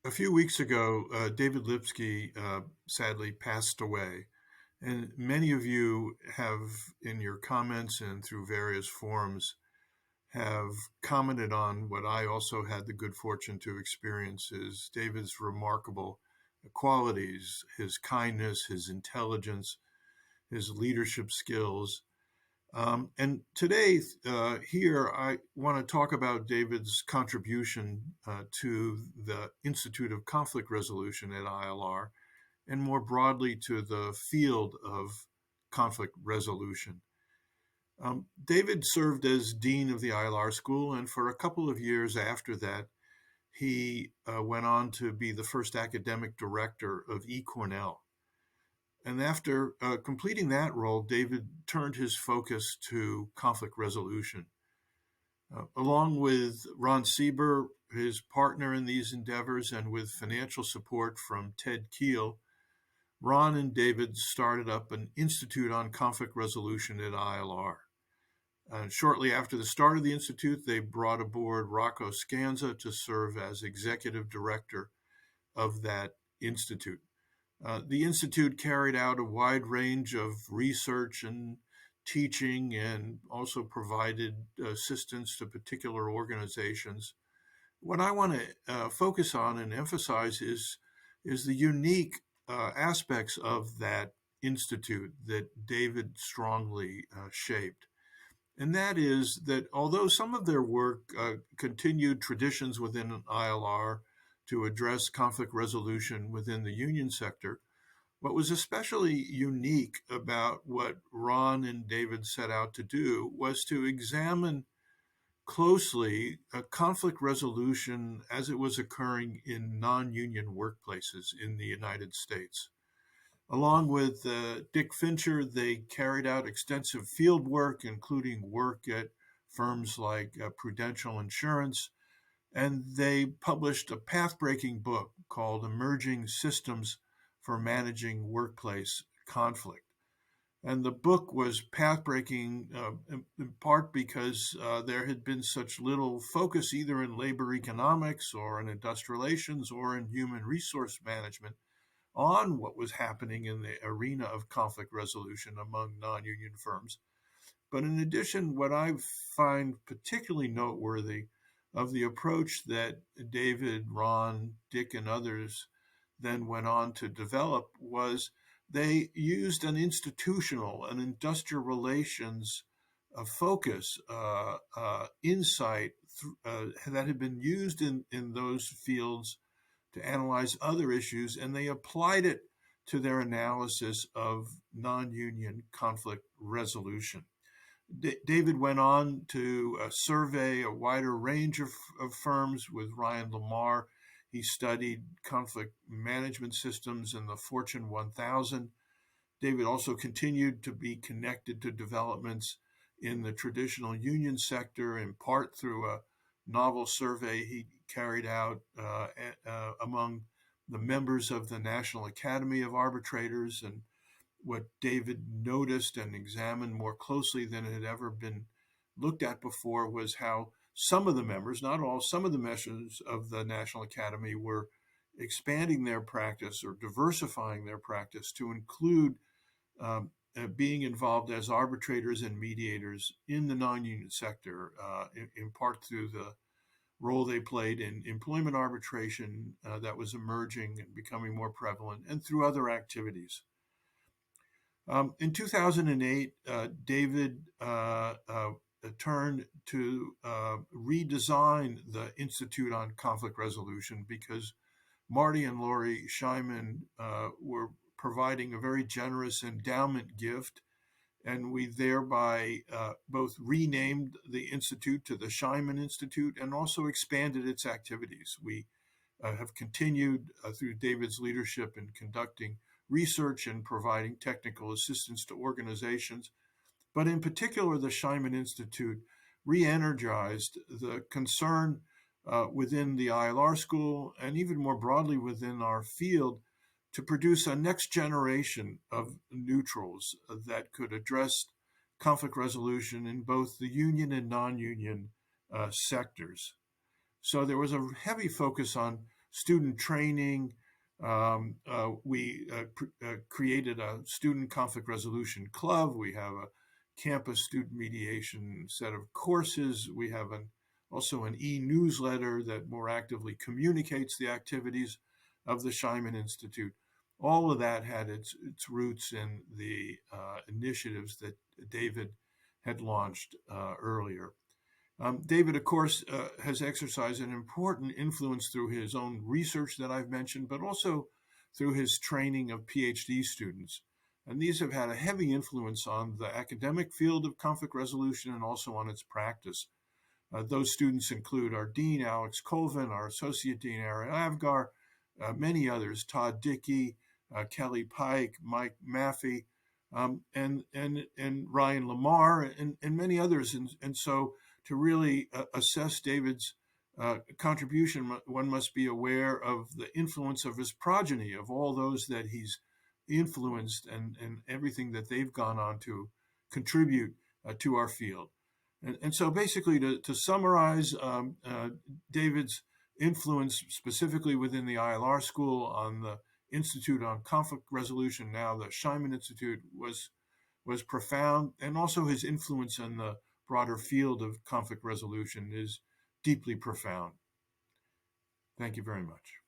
A few weeks ago, David Lipsky sadly passed away. And many of you have, in your comments and through various forums, have commented on what I also had the good fortune to experience is David's remarkable qualities, his kindness, his intelligence, his leadership skills. And today, here, I want to talk about David's contribution to the Institute of Conflict Resolution at ILR, and more broadly to the field of conflict resolution. David served as Dean of the ILR School, and for a couple of years after that, he went on to be the first academic director of eCornell. And after completing that role, David turned his focus to conflict resolution. Along with Ron Sieber, his partner in these endeavors, and with financial support from Ted Keel, Ron and David started up an Institute on Conflict Resolution at ILR. Shortly after the start of the Institute, they brought aboard Rocco Scanza to serve as executive director of that institute. The Institute carried out a wide range of research and teaching and also provided assistance to particular organizations. What I want to focus on and emphasize is the unique aspects of that institute that David strongly shaped. And that is that although some of their work continued traditions within ILR to address conflict resolution within the union sector, what was especially unique about what Ron and David set out to do was to examine closely conflict resolution as it was occurring in non-union workplaces in the United States. Along with Dick Fincher, they carried out extensive field work, including work at firms like Prudential Insurance, and they published a path-breaking book called Emerging Systems for Managing Workplace Conflict. And the book was path-breaking in part because there had been such little focus either in labor economics or in industrial relations or in human resource management on what was happening in the arena of conflict resolution among non-union firms. But in addition, what I find particularly noteworthy of the approach that David, Ron, Dick, and others then went on to develop was they used an institutional, an industrial relations focus, insight that had been used in those fields to analyze other issues, and they applied it to their analysis of non-union conflict resolution. David went on to survey a wider range of firms with Ryan Lamar. He studied conflict management systems in the Fortune 1000. David also continued to be connected to developments in the traditional union sector, in part through a novel survey he carried out among the members of the National Academy of Arbitrators. And what David noticed and examined more closely than it had ever been looked at before was how some of the members, not all, some of the members of the National Academy were expanding their practice or diversifying their practice to include being involved as arbitrators and mediators in the non-union sector, in part through the role they played in employment arbitration that was emerging and becoming more prevalent, and through other activities. In 2008, David turned to redesign the Institute on Conflict Resolution because Marty and Lori Scheinman were providing a very generous endowment gift, and we thereby both renamed the Institute to the Scheinman Institute and also expanded its activities. We have continued through David's leadership in conducting research and providing technical assistance to organizations. But in particular, the Scheinman Institute re-energized the concern within the ILR School and even more broadly within our field to produce a next generation of neutrals that could address conflict resolution in both the union and non-union sectors. So there was a heavy focus on student training. We created a student conflict resolution club. We have a campus student mediation set of courses. We have also an e-newsletter that more actively communicates the activities of the Scheinman Institute. All of that had its roots in the initiatives that David had launched earlier. David, of course, has exercised an important influence through his own research that I've mentioned, but also through his training of PhD students. And these have had a heavy influence on the academic field of conflict resolution and also on its practice. Those students include our Dean, Alex Colvin, our Associate Dean, Aaron Avgar, many others, Todd Dickey, Kelly Pike, Mike Maffey, and Ryan Lamar, and many others. And so to really assess David's contribution, one must be aware of the influence of his progeny, of all those that he's influenced and everything that they've gone on to contribute to our field. And so basically to summarize, David's influence specifically within the ILR School on the Institute on Conflict Resolution, now the Scheinman Institute, was profound, and also his influence in the broader field of conflict resolution is deeply profound. Thank you very much.